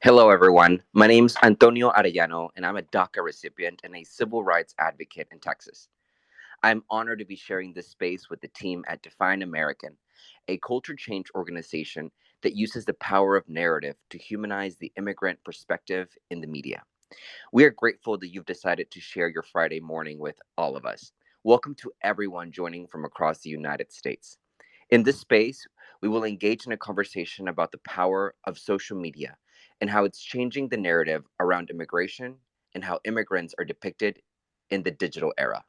Hello, everyone. My name's Antonio Arellano, and I'm a DACA recipient and a civil rights advocate in Texas. I'm honored to be sharing this space with the team at Define American, a culture change organization that uses the power of narrative to humanize the immigrant perspective in the media. We are grateful that you've decided to share your Friday morning with all of us. Welcome to everyone joining from across the United States. In this space, we will engage in a conversation about the power of social media and how it's changing the narrative around immigration and how immigrants are depicted in the digital era.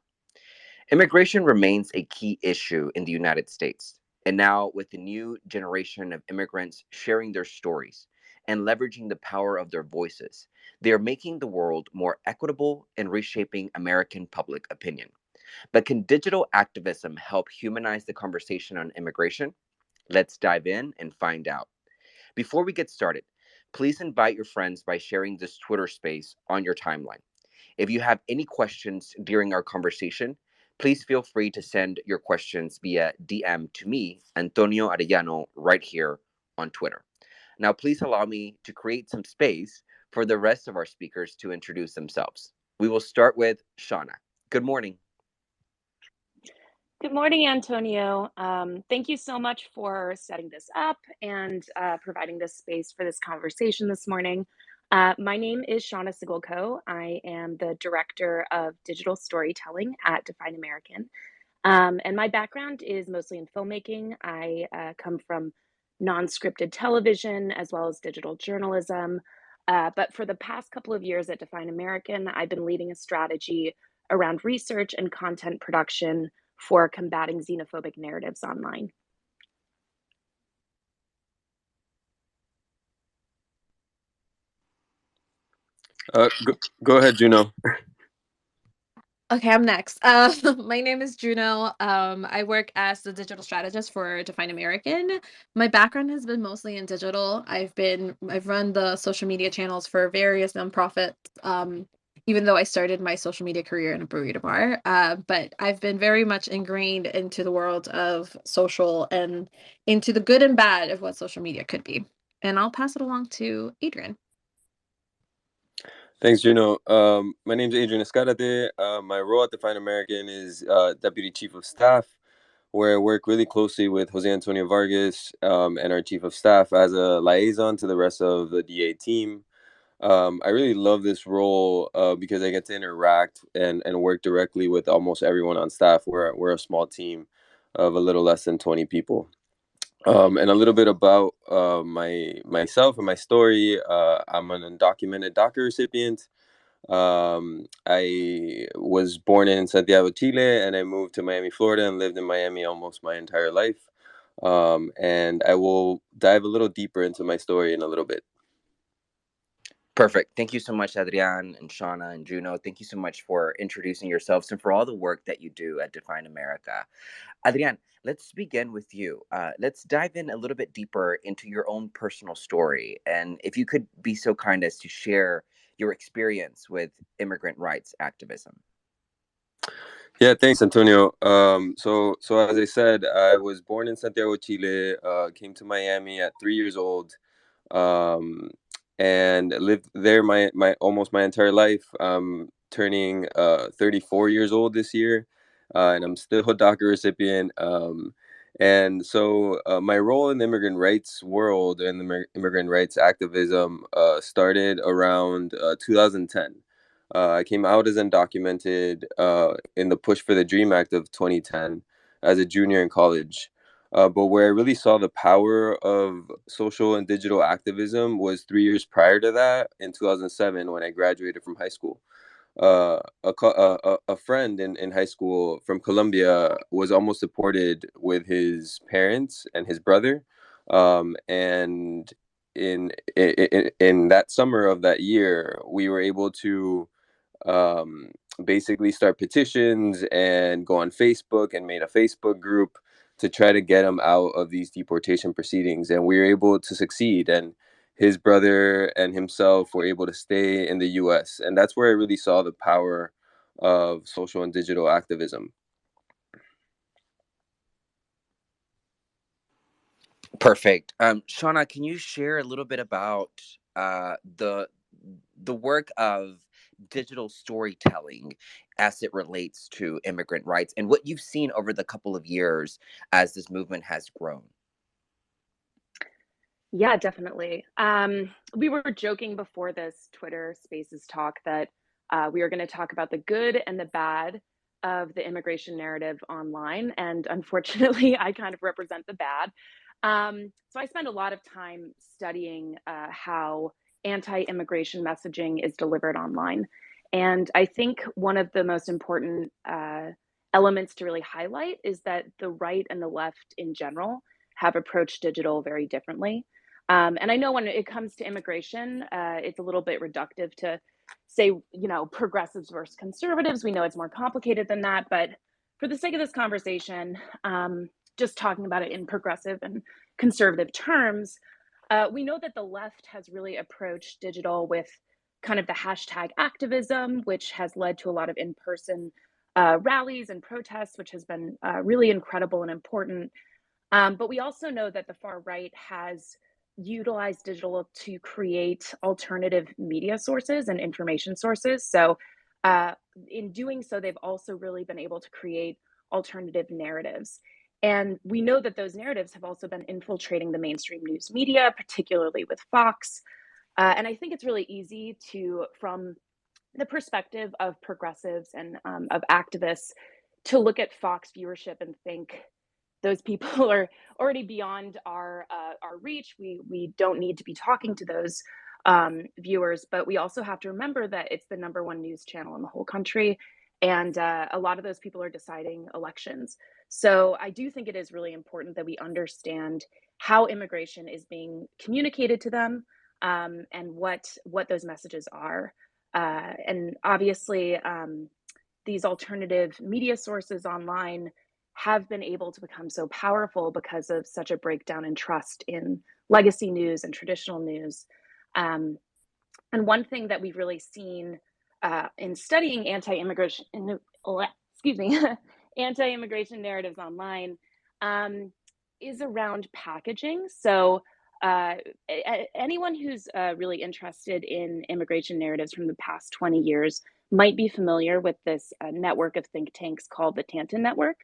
Immigration remains a key issue in the United States. And now, with the new generation of immigrants sharing their stories and leveraging the power of their voices, they are making the world more equitable and reshaping American public opinion. But can digital activism help humanize the conversation on immigration? Let's dive in and find out. Before we get started, please invite your friends by sharing this Twitter space on your timeline. If you have any questions during our conversation, please feel free to send your questions via DM to me, Antonio Arellano, right here on Twitter. Now, please allow me to create some space for the rest of our speakers to introduce themselves. We will start with Shauna. Good morning. Good morning, Antonio. Thank you so much for setting this up and providing this space for this conversation this morning. My name is Shauna Siggelkow. I am the Director of Digital Storytelling at Define American. And my background is mostly in filmmaking. I come from non-scripted television as well as digital journalism. But for the past couple of years at Define American, I've been leading a strategy around research and content production for combating xenophobic narratives online. Go ahead, Juno. Okay, I'm next. My name is Juno. I work as the digital strategist for Define American. My background has been mostly in digital. I've run the social media channels for various nonprofits. Even though I started my social media career in a burrito bar, but I've been very much ingrained into the world of social and into the good and bad of what social media could be. And I'll pass it along to Adrian. Thanks, Juno. My name is Adrián Escárate. My role at Define American is Deputy Chief of Staff, where I work really closely with Jose Antonio Vargas and our Chief of Staff as a liaison to the rest of the DA team. I really love this role because I get to interact and work directly with almost everyone on staff. We're a small team of a little less than 20 people. And a little bit about myself and my story. I'm an undocumented DACA recipient. I was born in Santiago, Chile, and I moved to Miami, Florida, and lived in Miami almost my entire life. And I will dive a little deeper into my story in a little bit. Perfect. Thank you so much, Adrian and Shauna and Juno. Thank you so much for introducing yourselves and for all the work that you do at Define America. Adrian, let's begin with you. Let's dive in a little bit deeper into your own personal story. And if you could be so kind as to share your experience with immigrant rights activism. Yeah, thanks, Antonio. So as I said, I was born in Santiago, Chile. Came to Miami at 3 years old. Um, and lived there my almost my entire life. Turning 34 years old this year, and I'm still a DACA recipient. And so my role in the immigrant rights world and the immigrant rights activism started around 2010. I came out as undocumented in the Push for the Dream Act of 2010 as a junior in college. But where I really saw the power of social and digital activism was 3 years prior to that, in 2007, when I graduated from high school. A friend in high school from Colombia was almost deported with his parents and his brother. And in that summer of that year, we were able to um, basically start petitions and go on Facebook and made a Facebook group to try to get him out of these deportation proceedings. And we were able to succeed. And his brother and himself were able to stay in the US. And that's where I really saw the power of social and digital activism. Perfect. Shauna, can you share a little bit about the work of digital storytelling as it relates to immigrant rights and what you've seen over the couple of years as this movement has grown. Yeah, definitely. We were joking before this Twitter Spaces talk that we are going to talk about the good and the bad of the immigration narrative online. And unfortunately, I kind of represent the bad. So I spend a lot of time studying how anti-immigration messaging is delivered online. And I think one of the most important elements to really highlight is that the right and the left in general have approached digital very differently. And I know when it comes to immigration, it's a little bit reductive to say, progressives versus conservatives. We know it's more complicated than that. But for the sake of this conversation, just talking about it in progressive and conservative terms, we know that the left has really approached digital with kind of the hashtag activism, which has led to a lot of in-person rallies and protests, which has been really incredible and important. But we also know that the far right has utilized digital to create alternative media sources and information sources. So in doing so, they've also really been able to create alternative narratives. And we know that those narratives have also been infiltrating the mainstream news media, particularly with Fox. And I think it's really easy to, from the perspective of progressives and of activists, to look at Fox viewership and think those people are already beyond our reach. We don't need to be talking to those viewers, but we also have to remember that it's the #1 news channel in the whole country, and a lot of those people are deciding elections. So I do think it is really important that we understand how immigration is being communicated to them, and what those messages are. And obviously, these alternative media sources online have been able to become so powerful because of such a breakdown in trust in legacy news and traditional news. And one thing that we've really seen in studying anti-immigration, excuse me, anti-immigration narratives online is around packaging. So anyone who's really interested in immigration narratives from the past 20 years might be familiar with this network of think tanks called the Tanton Network.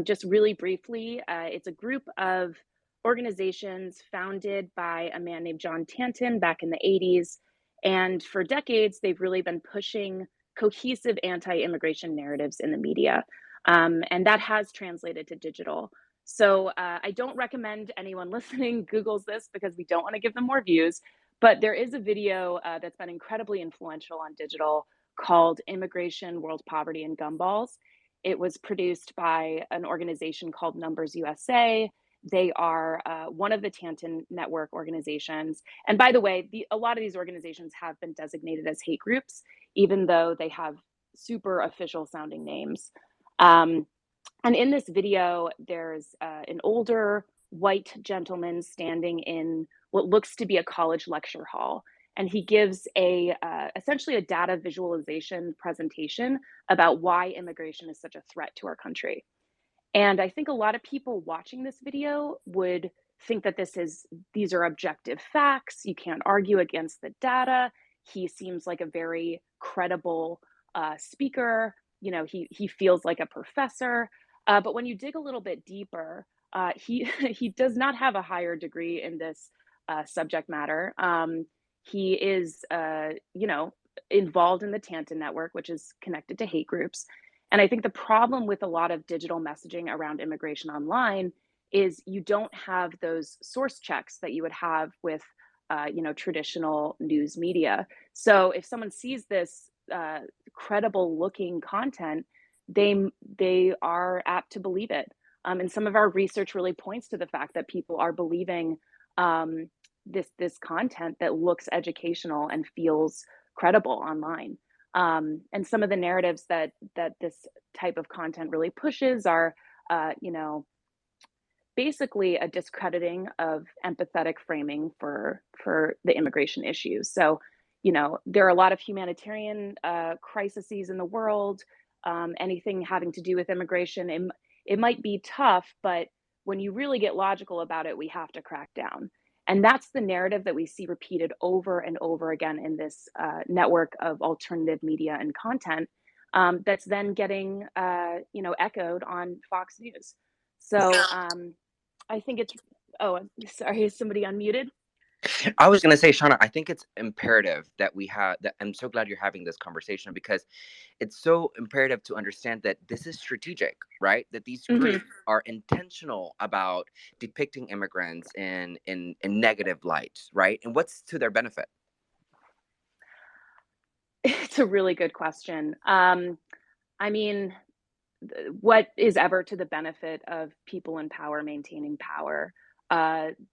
Just really briefly, it's a group of organizations founded by a man named John Tanton back in the 80s. And for decades, they've really been pushing cohesive anti-immigration narratives in the media. And that has translated to digital. So I don't recommend anyone listening Googles this because we don't want to give them more views. But there is a video that's been incredibly influential on digital called Immigration, World Poverty, and Gumballs. It was produced by an organization called Numbers USA. They are one of the Tanton Network organizations. And by the way, a lot of these organizations have been designated as hate groups, even though they have super official sounding names. And in this video, there's an older white gentleman standing in what looks to be a college lecture hall. And he gives essentially a data visualization presentation about why immigration is such a threat to our country. And I think a lot of people watching this video would think that these are objective facts. You can't argue against the data. He seems like a very credible speaker. He feels like a professor. But when you dig a little bit deeper, he does not have a higher degree in this subject matter. He is, involved in the Tanton Network, which is connected to hate groups. And I think the problem with a lot of digital messaging around immigration online is you don't have those source checks that you would have with, traditional news media. So if someone sees this credible looking content, they are apt to believe it. And some of our research really points to the fact that people are believing this content that looks educational and feels credible online. And some of the narratives that this type of content really pushes are, basically a discrediting of empathetic framing for the immigration issues. So, there are a lot of humanitarian crises in the world. Anything having to do with immigration, it might be tough, but when you really get logical about it, we have to crack down. And that's the narrative that we see repeated over and over again in this network of alternative media and content that's then getting, echoed on Fox News. So I think it's, oh, sorry, is somebody unmuted? I was going to say, Shauna, I think it's imperative that we have that. I'm so glad you're having this conversation because it's so imperative to understand that this is strategic, right? That these groups are intentional about depicting immigrants in negative light, right? And what's to their benefit? It's a really good question. I mean, what is ever to the benefit of people in power maintaining power?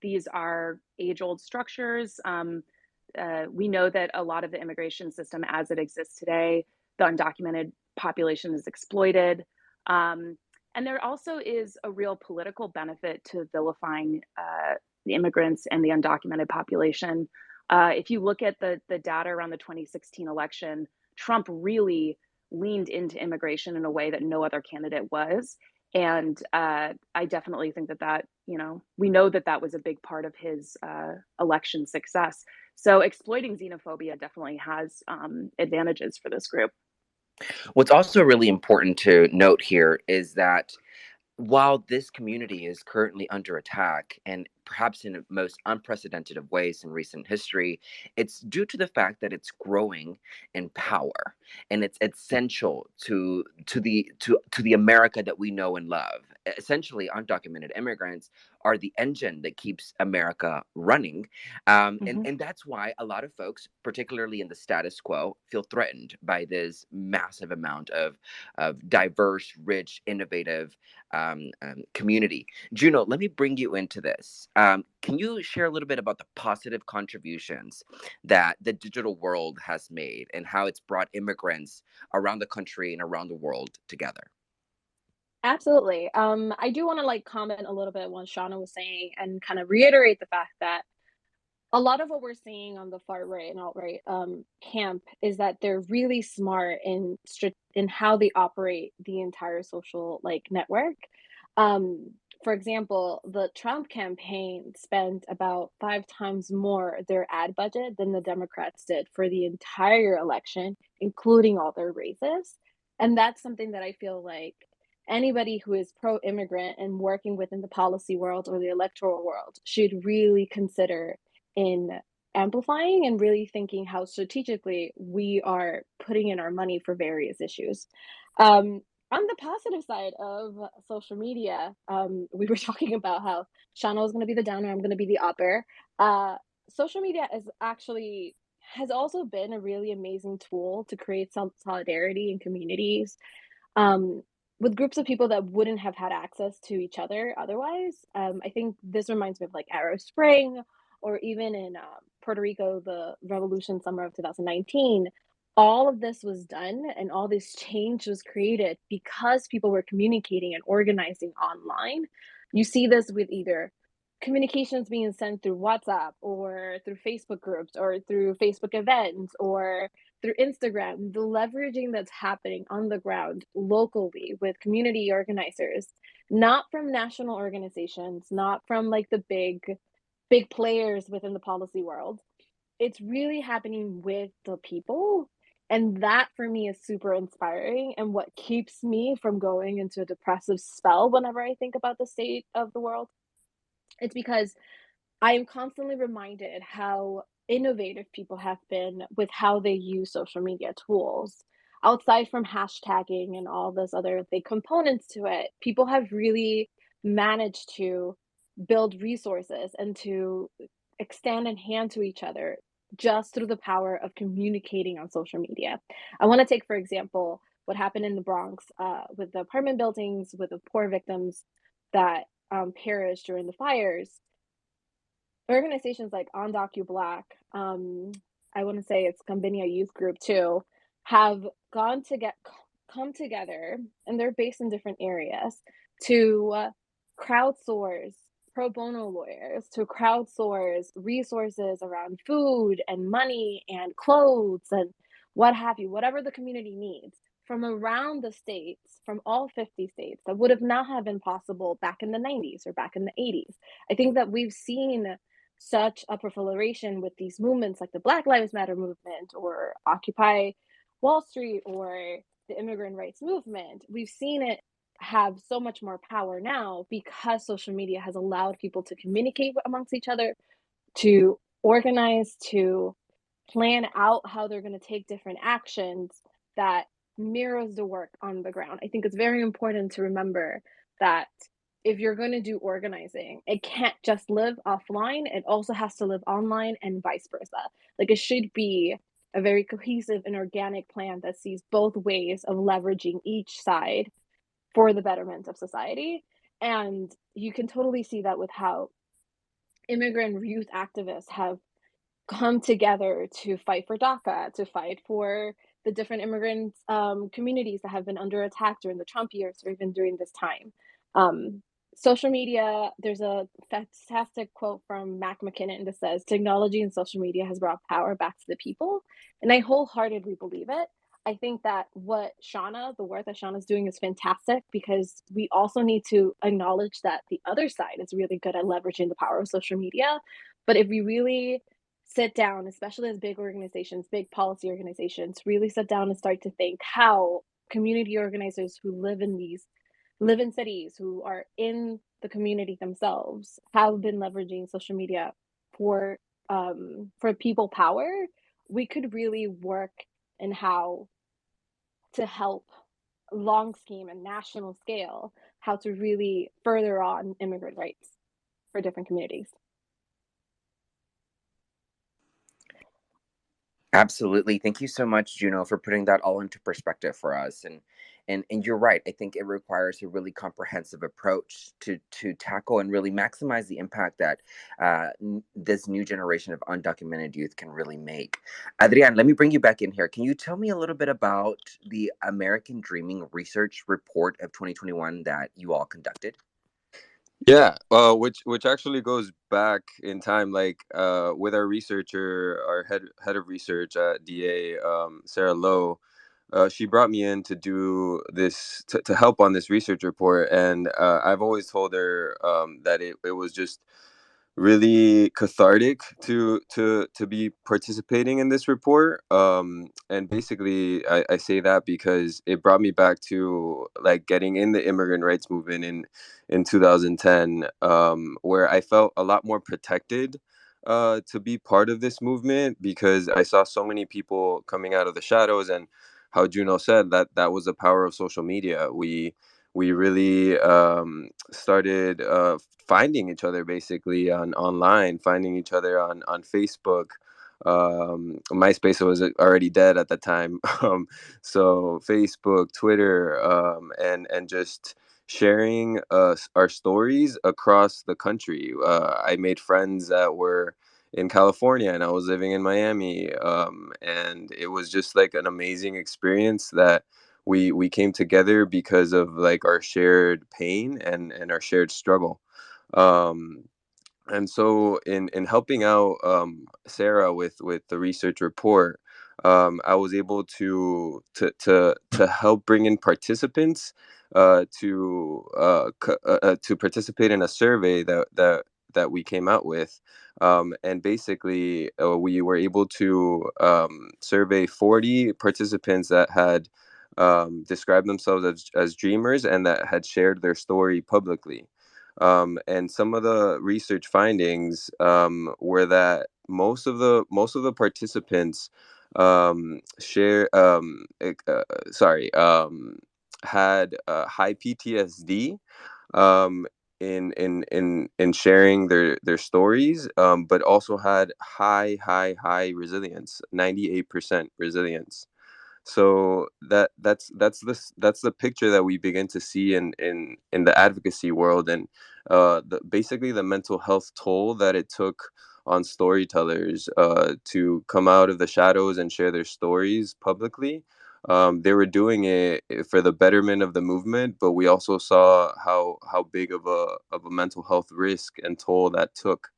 These are age-old structures. We know that a lot of the immigration system as it exists today, the undocumented population is exploited. And there also is a real political benefit to vilifying the immigrants and the undocumented population. If you look at the data around the 2016 election, Trump really leaned into immigration in a way that no other candidate was. And I definitely think that, we know that was a big part of his election success. So exploiting xenophobia definitely has advantages for this group. What's also really important to note here is that while this community is currently under attack and perhaps in the most unprecedented of ways in recent history, it's due to the fact that it's growing in power and it's essential to the America that we know and love. Essentially, undocumented immigrants are the engine that keeps America running, and that's why a lot of folks, particularly in the status quo, feel threatened by this massive amount of diverse, rich, innovative community. Juno, let me bring you into this. Can you share a little bit about the positive contributions that the digital world has made and how it's brought immigrants around the country and around the world together? Absolutely. I do want to comment a little bit on what Shauna was saying and kind of reiterate the fact that a lot of what we're seeing on the far right and alt right camp is that they're really smart in how they operate the entire social network. For example, the Trump campaign spent about 5 times more their ad budget than the Democrats did for the entire election, including all their races. And that's something that I feel like anybody who is pro-immigrant and working within the policy world or the electoral world should really consider in amplifying and really thinking how strategically we are putting in our money for various issues. On the positive side of social media, we were talking about how Shauna was going to be the downer, I'm going to be the upper. Social media has also been a really amazing tool to create some solidarity in communities with groups of people that wouldn't have had access to each other otherwise. I think this reminds me of Arab Spring, or even in Puerto Rico, the revolution summer of 2019. All of this was done and all this change was created because people were communicating and organizing online. You see this with either communications being sent through WhatsApp or through Facebook groups or through Facebook events or through Instagram, the leveraging that's happening on the ground locally with community organizers, not from national organizations, not from the big players within the policy world. It's really happening with the people. And that for me is super inspiring and what keeps me from going into a depressive spell whenever I think about the state of the world. It's because I am constantly reminded how innovative people have been with how they use social media tools. Outside from hashtagging and all those other big components to it, people have really managed to build resources and to extend a hand to each other just through the power of communicating on social media. I want to take, for example, what happened in the Bronx with the apartment buildings, with the poor victims that perished during the fires. Organizations like Undocu Black, I want to say it's Convenia Youth Group too, have come together, and they're based in different areas to crowdsource pro bono lawyers, to crowdsource resources around food and money and clothes and what have you, whatever the community needs from around the states, from all 50 states, that would have not have been possible back in the 90s or back in the 80s. I think that we've seen such a proliferation with these movements like the Black Lives Matter movement or Occupy Wall Street or the immigrant rights movement. We've seen it have so much more power now because social media has allowed people to communicate amongst each other, to organize, to plan out how they're going to take different actions that mirrors the work on the ground. I think it's very important to remember that if you're going to do organizing, it can't just live offline, it also has to live online and vice versa. Like, it should be a very cohesive and organic plan that sees both ways of leveraging each side for the betterment of society. And you can totally see that with how immigrant youth activists have come together to fight for DACA, to fight for the different immigrant communities that have been under attack during the Trump years or even during this time. Social media, there's a fantastic quote from Mac McKinnon that says, technology and social media has brought power back to the people. And I wholeheartedly believe it. I think that the work that Shauna's doing is fantastic because we also need to acknowledge that the other side is really good at leveraging the power of social media. But if we really sit down, especially as big organizations, big policy organizations, really sit down and start to think how community organizers who live in cities, who are in the community themselves, have been leveraging social media for people power, we could really work in how to help long scheme and national scale, how to really further on immigrant rights for different communities. Absolutely. Thank you so much, Juno, for putting that all into perspective for us. And you're right. I think it requires a really comprehensive approach to tackle and really maximize the impact that this new generation of undocumented youth can really make. Adrian, let me bring you back in here. Can you tell me a little bit about the American Dreaming Research Report of 2021 that you all conducted? Yeah, which actually goes back in time, like with our researcher, our head of research at DA, Sarah Lowe. She brought me in to do this to help on this research report, and I've always told her that it was just really cathartic to be participating in this report. And basically I say that because it brought me back to like getting in the immigrant rights movement in 2010, where I felt a lot more protected to be part of this movement because I saw so many people coming out of the shadows. And how Juno said, that was the power of social media. We really started finding each other basically on online, finding each other on Facebook. MySpace was already dead at the time, so Facebook, Twitter, and just sharing our stories across the country. I made friends that were in California and I was living in Miami, and it was just like an amazing experience that we came together because of like our shared pain and our shared struggle. um and so in helping out Sarah with the research report, I was able to help bring in participants to participate in a survey that we came out with. And basically we were able to survey 40 participants that had described themselves as dreamers and that had shared their story publicly. And some of the research findings were that most of the participants share had high PTSD um, in sharing their stories, but also had high resilience, 98% resilience. So that's the picture that we begin to see in the advocacy world. And basically the mental health toll that it took on storytellers to come out of the shadows and share their stories publicly. They were doing it for the betterment of the movement, but we also saw how big of a mental health risk and toll that took.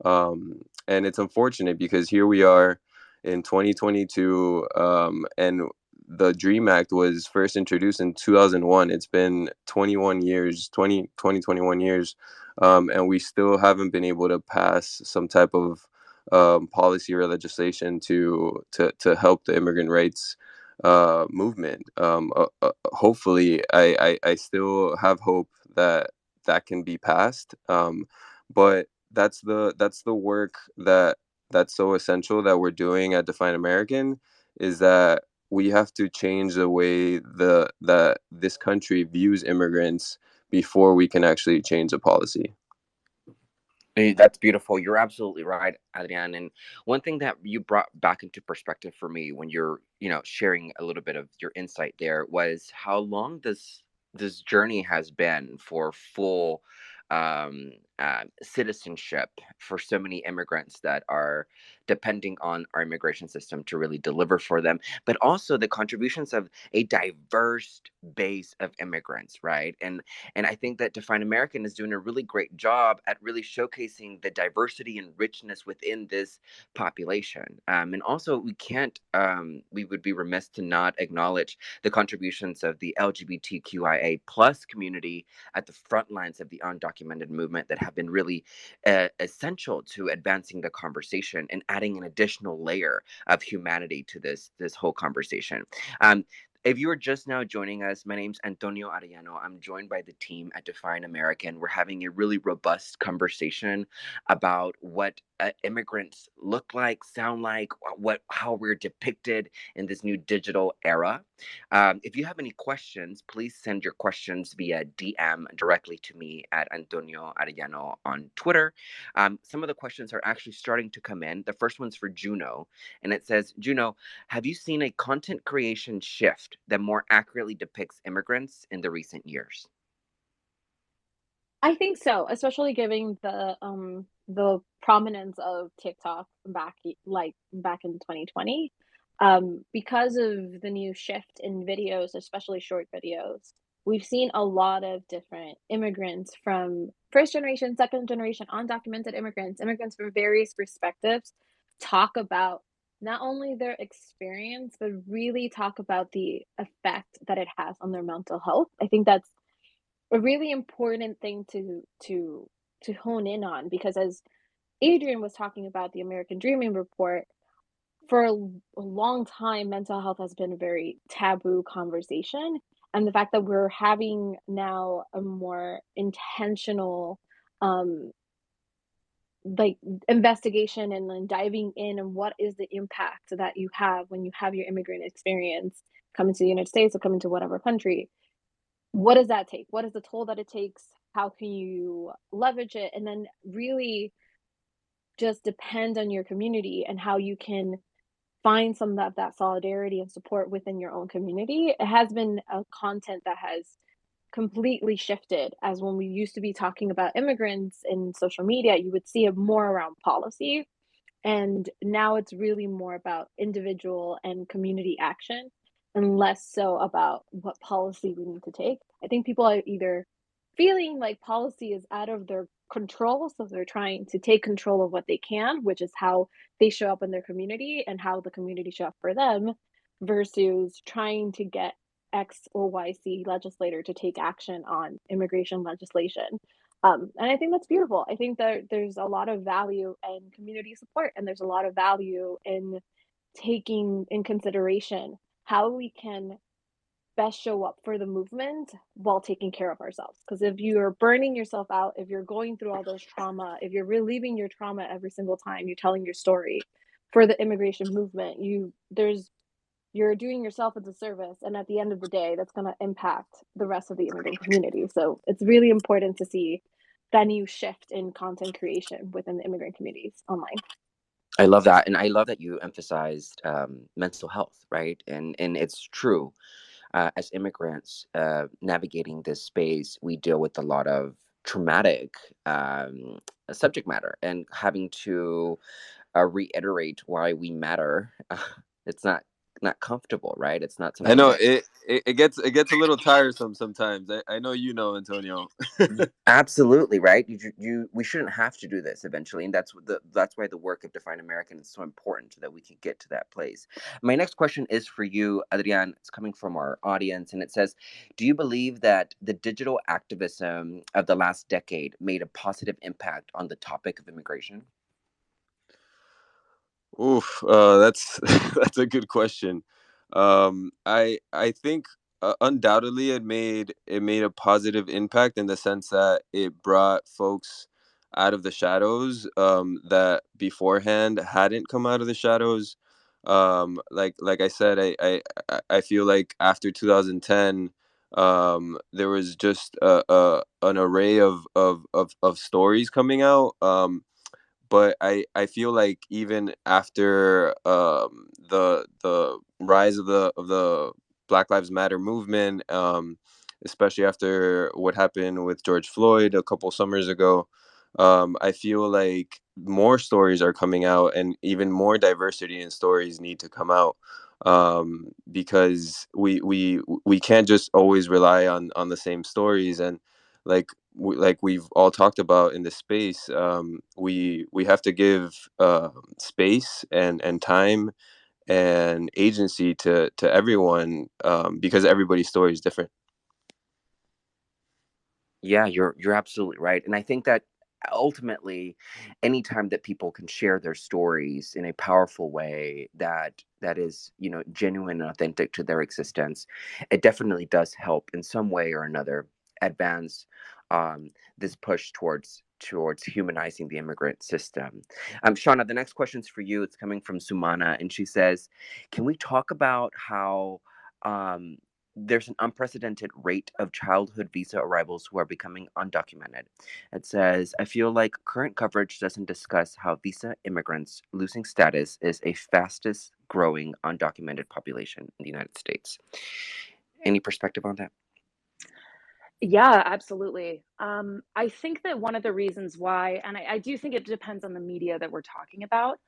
And it's unfortunate because here we are in 2022, and the Dream Act was first introduced in 2001. It's been 21 years, 21 years and we still haven't been able to pass some type of policy or legislation to help the immigrant rights movement. Hopefully, I still have hope that that can be passed. But that's the work that's so essential that we're doing at Define American, is that we have to change the way that this country views immigrants before we can actually change the policy. Hey, that's beautiful. You're absolutely right, Adrian. And one thing that you brought back into perspective for me when you're, sharing a little bit of your insight there was how long this journey has been for full um, citizenship for so many immigrants that are depending on our immigration system to really deliver for them, but also the contributions of a diverse base of immigrants, right? And I think that Define American is doing a really great job at really showcasing the diversity and richness within this population. And also, we would be remiss to not acknowledge the contributions of the LGBTQIA plus community at the front lines of the undocumented movement that have been really essential to advancing the conversation and adding an additional layer of humanity to this whole conversation. Um, if you are just now joining us, my name's Antonio Arellano. I'm joined by the team at Define American. We're having a really robust conversation about what immigrants look like, sound like, how we're depicted in this new digital era. If you have any questions, please send your questions via DM directly to me at Antonio Arellano on Twitter. Some of the questions are actually starting to come in. The first one's for Juno, and it says, Juno, have you seen a content creation shift that more accurately depicts immigrants in the recent years? I think so, especially given the prominence of TikTok back in 2020. Because of the new shift in videos, especially short videos, we've seen a lot of different immigrants from first generation, second generation, undocumented immigrants from various perspectives talk about not only their experience, but really talk about the effect that it has on their mental health. I think that's a really important thing to hone in on, because as Adrian was talking about the American Dreaming Report, for a long time, mental health has been a very taboo conversation. And the fact that we're having now a more intentional, um, like investigation and then diving in and what is the impact that you have when you have your immigrant experience coming to the United States or coming to whatever country. What does that take? What is the toll that it takes? How can you leverage it? And then really just depend on your community and how you can find some of that solidarity and support within your own community. It has been a content that has completely shifted, as when we used to be talking about immigrants in social media, you would see it more around policy. And now it's really more about individual and community action and less so about what policy we need to take. I think people are either feeling like policy is out of their control, so they're trying to take control of what they can, which is how they show up in their community and how the community show up for them, versus trying to get X or YC legislator to take action on immigration legislation. And I think that's beautiful. I think that there's a lot of value in community support, and there's a lot of value in taking in consideration how we can best show up for the movement while taking care of ourselves. Because if you're burning yourself out, if you're going through all those trauma, if you're relieving your trauma every single time you're telling your story for the immigration movement, you're doing yourself a disservice, and at the end of the day, that's going to impact the rest of the immigrant community. So it's really important to see that new shift in content creation within the immigrant communities online. I love that, and I love that you emphasized mental health, right? And it's true. As immigrants navigating this space, we deal with a lot of traumatic subject matter, and having to reiterate why we matter. It's not not comfortable, right? It's not I something know that it gets a little tiresome sometimes. I know, you know, Antonio. absolutely right. We shouldn't have to do this eventually, and that's why the work of Define American is so important, so that we can get to that place. My next question is for you, Adrian. It's coming from our audience, and it says, "Do you believe that the digital activism of the last decade made a positive impact on the topic of immigration?" Oof, that's that's a good question. I think undoubtedly it made a positive impact in the sense that it brought folks out of the shadows that beforehand hadn't come out of the shadows. Like I said, I feel like after 2010, there was just an array of stories coming out. But I feel like even after the rise of the Black Lives Matter movement, especially after what happened with George Floyd a couple summers ago, I feel like more stories are coming out, and even more diversity in stories need to come out, because we can't just always rely on the same stories. And like like we've all talked about in this space, we have to give space and time and agency to everyone, because everybody's story is different. Yeah, you're absolutely right. And I think that ultimately, anytime that people can share their stories in a powerful way that is, genuine and authentic to their existence, it definitely does help in some way or another advance this push towards humanizing the immigrant system. Shauna, the next question's for you. It's coming from Sumana, and she says, "Can we talk about how?" Um, there's an unprecedented rate of childhood visa arrivals who are becoming undocumented. It says, "I feel like current coverage doesn't discuss how visa immigrants losing status is a fastest growing undocumented population in the United States." Any perspective on that? Yeah, absolutely. I think that one of the reasons why, and I do think it depends on the media that we're talking about,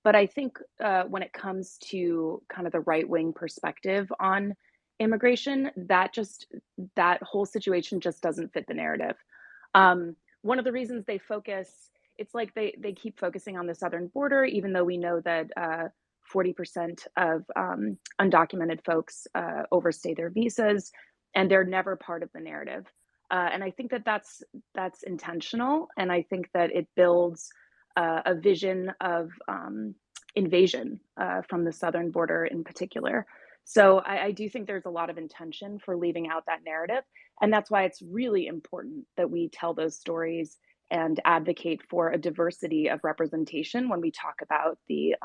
but I think when it comes to kind of the right wing perspective on immigration, that whole situation just doesn't fit the narrative. One of the reasons they focus, it's like they keep focusing on the southern border, even though we know that 40% of undocumented folks overstay their visas, and they're never part of the narrative. And I think that that's intentional, and I think that it builds a vision of invasion from the southern border in particular. So I do think there's a lot of intention for leaving out that narrative. And that's why it's really important that we tell those stories and advocate for a diversity of representation when we talk about the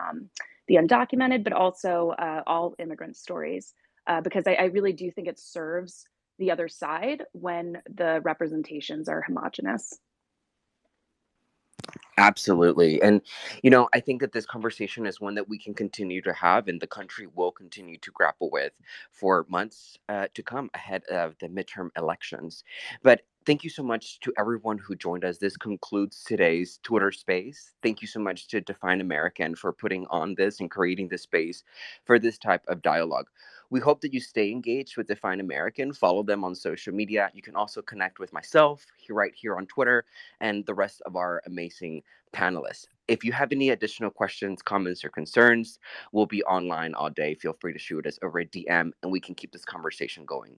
undocumented, but also all immigrant stories, because I really do think it serves the other side when the representations are homogenous. Absolutely. And, I think that this conversation is one that we can continue to have and the country will continue to grapple with for months to come ahead of the midterm elections. But thank you so much to everyone who joined us. This concludes today's Twitter space. Thank you so much to Define American for putting on this and creating this space for this type of dialogue. We hope that you stay engaged with Define American. Follow them on social media. You can also connect with myself right here on Twitter and the rest of our amazing panelists. If you have any additional questions, comments, or concerns, we'll be online all day. Feel free to shoot us over a DM and we can keep this conversation going.